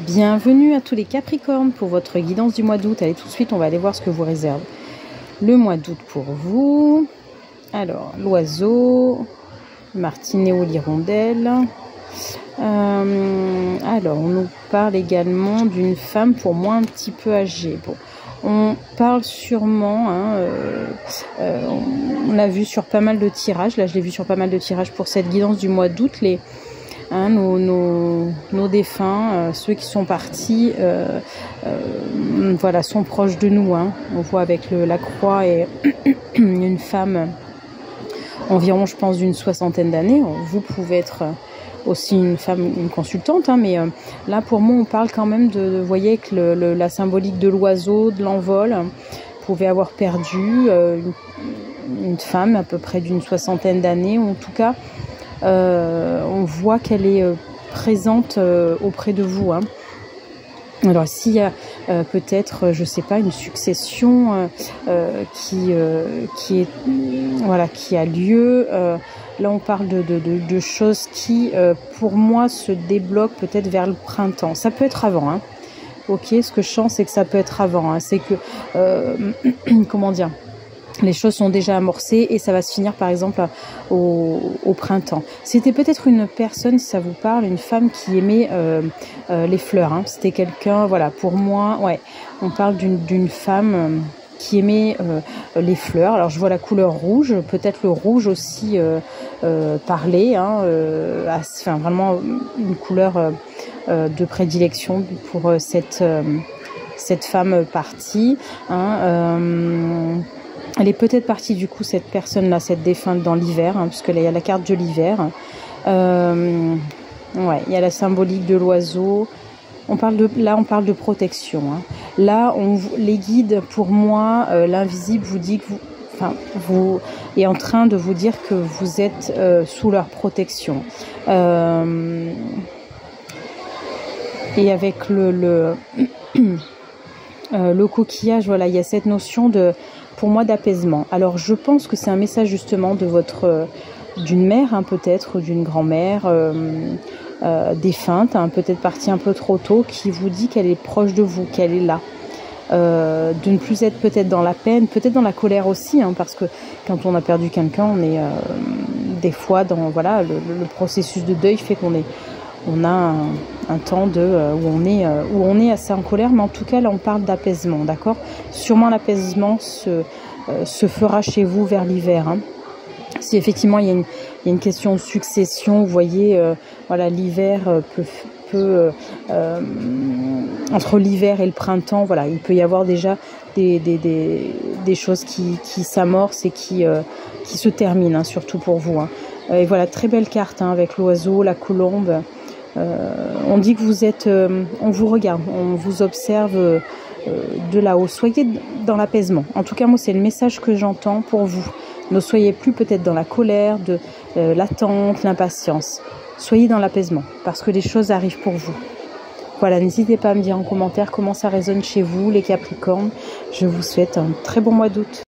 Bienvenue à tous les Capricornes pour votre guidance du mois d'août. Allez, tout de suite, on va aller voir ce que vous réserve le mois d'août pour vous. Alors, l'oiseau, martinéo, l'hirondelle. Alors, on nous parle également d'une femme pour moi un petit peu âgée. Bon, on parle sûrement, on l'a vu sur pas mal de tirages. Là, je l'ai vu sur pas mal de tirages pour cette guidance du mois d'août. Nos défunts, ceux qui sont partis, voilà, sont proches de nous. On voit avec la croix et une femme environ, je pense, d'une 60aine d'années. Vous pouvez être aussi une femme, une consultante, mais là, pour moi, on parle quand même vous voyez, que la symbolique de l'oiseau, de l'envol. Vous pouvez avoir perdu une femme à peu près d'une 60aine d'années, ou en tout cas, on voit qu'elle est présente auprès de vous. Alors s'il y a peut-être, je sais pas, une succession qui a lieu. Là, on parle de choses qui, pour moi, se débloquent peut-être vers le printemps. Ça peut être avant. Ok, ce que je sens, c'est que ça peut être avant. C'est que, comment dire, les choses sont déjà amorcées et ça va se finir par exemple au printemps. C'était peut-être une personne, si ça vous parle, une femme qui aimait les fleurs. C'était quelqu'un, voilà, pour moi, ouais, on parle d'une femme qui aimait les fleurs. Alors je vois la couleur rouge, peut-être le rouge aussi parler, enfin vraiment une couleur de prédilection pour cette femme partie. Elle est peut-être partie du coup, cette personne-là, cette défunte, dans l'hiver, puisque là il y a la carte de l'hiver. Ouais, il y a la symbolique de l'oiseau. On parle de protection. Là, les guides, pour moi, l'invisible vous dit que vous est en train de vous dire que vous êtes sous leur protection. Et avec le coquillage, voilà, il y a cette notion pour moi, d'apaisement. Alors, je pense que c'est un message justement d'une mère, peut-être, d'une grand-mère défunte, peut-être partie un peu trop tôt, qui vous dit qu'elle est proche de vous, qu'elle est là. De ne plus être peut-être dans la peine, peut-être dans la colère aussi, parce que quand on a perdu quelqu'un, on est des fois dans, voilà, le processus de deuil fait on a un temps où on est assez en colère, mais en tout cas là on parle d'apaisement, d'accord? Sûrement l'apaisement se fera chez vous vers l'hiver. Si effectivement il y a une question de succession, vous voyez, voilà, l'hiver peut entre l'hiver et le printemps, voilà, il peut y avoir déjà des choses qui s'amorcent et qui se terminent, surtout pour vous. Et voilà, très belle carte avec l'oiseau, la colombe. On dit que vous êtes, on vous regarde, on vous observe de là-haut. Soyez dans l'apaisement. En tout cas, moi, c'est le message que j'entends pour vous. Ne soyez plus peut-être dans la colère, l'attente, l'impatience. Soyez dans l'apaisement, parce que les choses arrivent pour vous. Voilà, n'hésitez pas à me dire en commentaire comment ça résonne chez vous, les Capricornes. Je vous souhaite un très bon mois d'août.